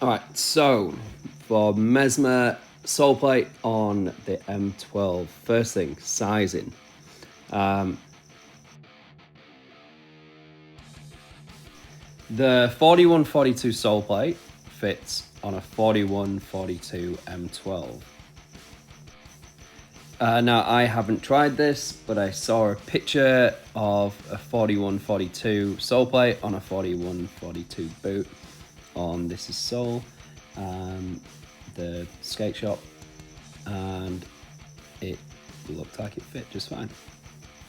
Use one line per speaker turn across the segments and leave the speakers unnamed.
Alright, so for Mesmer sole plate on the M12, first thing, sizing. The 4142 sole plate fits on a 4142 M12. Now, I haven't tried this, but I saw a picture of a 4142 sole plate on a 4142 boot on This Is Soul, the skate shop, and it looked like it fit just fine.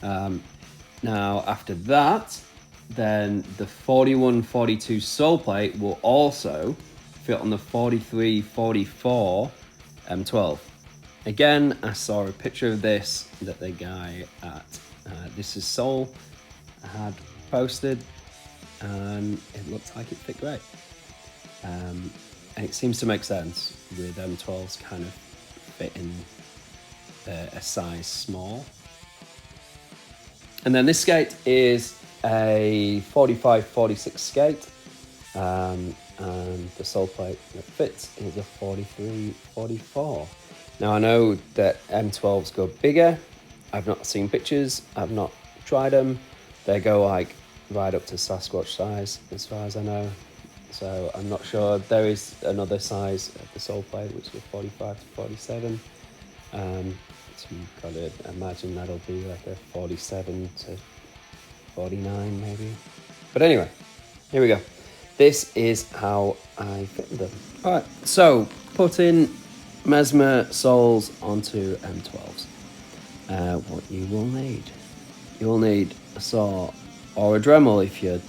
Now, after that, then the 4142 sole plate will also fit on the 4344 M12. Again, I saw a picture of this that the guy at This Is Soul had posted, and it looked like it fit great. And it seems to make sense with M12s kind of fitting a size small. And then this skate is a 45-46 skate, and the sole plate that fits is a 43-44. Now I know that M12s go bigger. I've not seen pictures, I've not tried them. They go like right up to Sasquatch size as far as I know. So I'm not sure. There is another size of the sole plate, which is 45-47. So you've got to imagine that'll be like a 47 to 49 maybe. But anyway, here we go. This is how I fit them. All right, so putting Mesmer soles onto M12s. What you will need. You'll need a saw or a Dremel if you've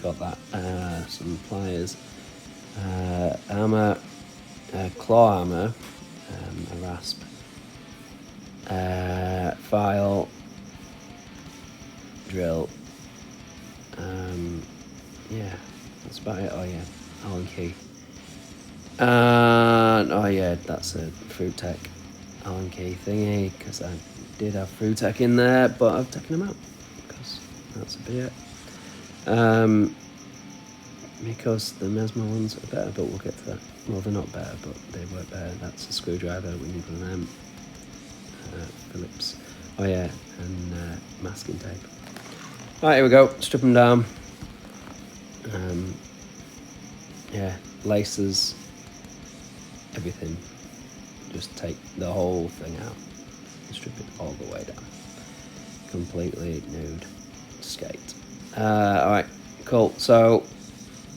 got that, some pliers, hammer, claw hammer, a rasp, file, drill, yeah, that's about it. Oh yeah, Allen key. Oh yeah, that's a Fruit Tech Allen key thingy, because I did have Fruit Tech in there, but I've taken them out because that's a bit. Because the Mesmer ones are better, but we'll get to that. Well, they're not better, but they work better. That's a screwdriver, we need one of them. Phillips. Oh yeah, and masking tape. Alright, here we go. Strip them down. Yeah, laces, everything. Just take the whole thing out and strip it all the way down. Completely nude skate. Alright, cool. So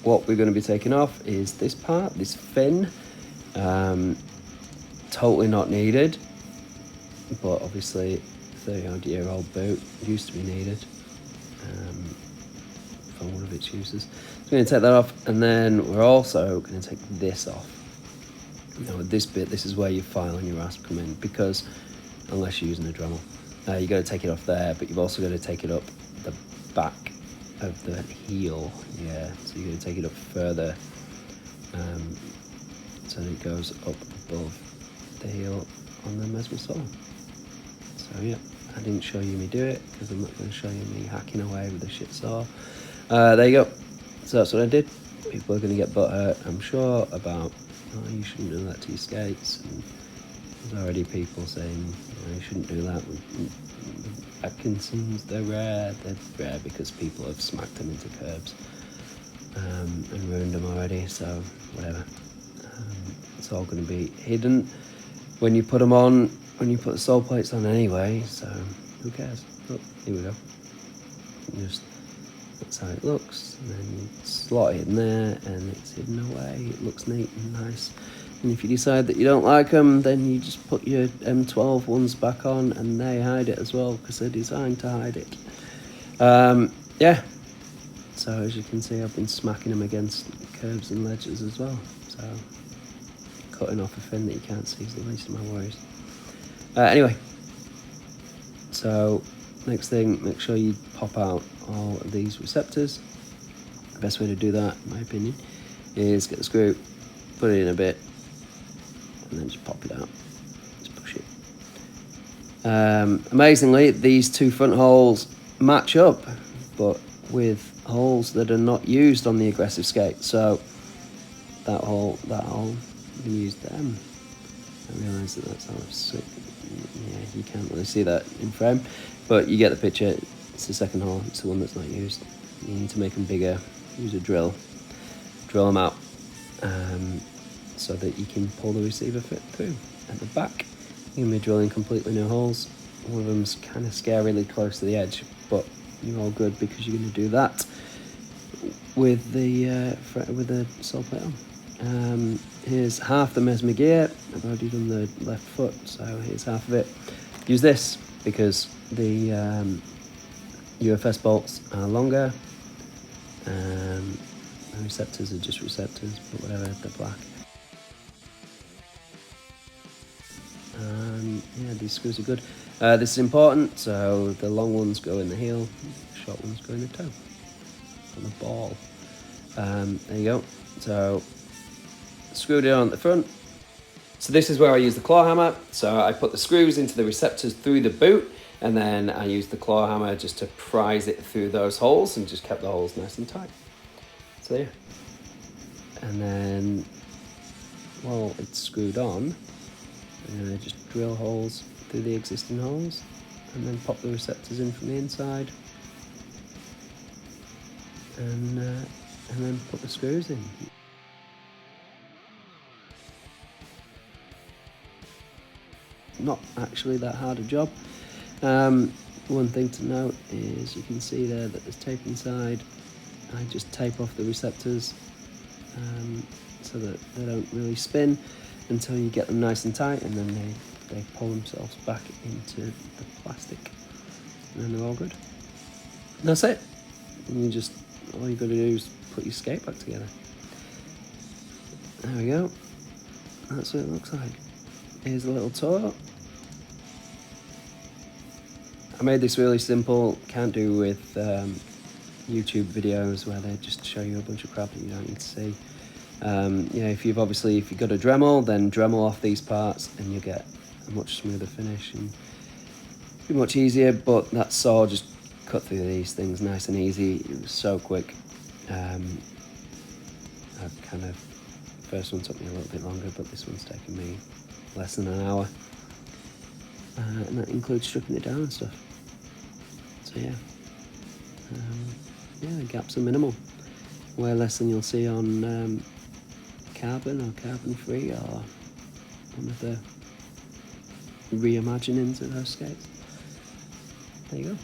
what we're going to be taking off is this part, this fin. Totally not needed, but obviously 30-odd-year-old boot used to be needed for one of its uses. So we're going to take that off, and then we're also going to take this off. Now with this bit, this is where your file and your rasp come in, because unless you're using a Dremel, you got to take it off there, but you've also got to take it up the back of the heel. Yeah, so you're going to take it up further, so it goes up above the heel on the Mesmer sole. So yeah, I didn't show you me do it because I'm not going to show you me hacking away with a shit saw. There you go. So that's what I did. People are going to get butthurt, I'm sure, about, oh, you shouldn't do that to your skates. And there's already people saying, you shouldn't do that with Atkinsons. They're rare. They're rare because people have smacked them into curbs and ruined them already. So whatever. It's all going to be hidden when you put them on, when you put the sole plates on anyway, so who cares? Look, here we go. Just, that's how it looks, and then you slot it in there and it's hidden away. It looks neat and nice. And if you decide that you don't like them, then you just put your M12 ones back on and they hide it as well, because they're designed to hide it. Yeah, so as you can see, I've been smacking them against curbs and ledges as well, so cutting off a fin that you can't see is the least of my worries. Anyway, so next thing, make sure you pop out all of these receptors. The best way to do that, in my opinion, is get the screw, put it in a bit, and then just pop it out. Just push it. Amazingly, these two front holes match up, but with holes that are not used on the aggressive skate. So that hole, you can use them. I realise that that's how yeah, you can't really see that in frame, but you get the picture. It's the second hole, it's the one that's not used. You need to make them bigger, use a drill them out, so that you can pull the receiver fit through. At the back, you're going to be drilling completely new holes. One of them's kind of scarily close to the edge, but you're all good because you're going to do that with the sole plate on. Here's half the Mesmer gear. I've already done the left foot, so here's half of it. Use this because the UFS bolts are longer. The receptors are just receptors, but whatever, they're black. Yeah, these screws are good. This is important, so the long ones go in the heel, the short ones go in the toe, on the ball. There you go. So, screwed it on at the front. So this is where I use the claw hammer. So I put the screws into the receptors through the boot, and then I used the claw hammer just to prise it through those holes and just kept the holes nice and tight. So yeah. And then, while it's screwed on, I'm going to just drill holes through the existing holes and then pop the receptors in from the inside, and then put the screws in. Not actually that hard a job. One thing to note is you can see there that there's tape inside. I just tape off the receptors so that they don't really spin until you get them nice and tight, and then they pull themselves back into the plastic, and then they're all good. And that's it. And all you got to do is put your skate back together. There we go. That's what it looks like. Here's a little tour. I made this really simple. Can't do with YouTube videos where they just show you a bunch of crap that you don't need to see. If you've got a Dremel, then Dremel off these parts and you get a much smoother finish and be much easier. But that saw just cut through these things nice and easy. It was so quick. First one took me a little bit longer, but this one's taken me less than an hour. And that includes stripping it down and stuff. So yeah. The gaps are minimal. Way less than you'll see on carbon or carbon free or one of the reimaginings of those skates. There you go.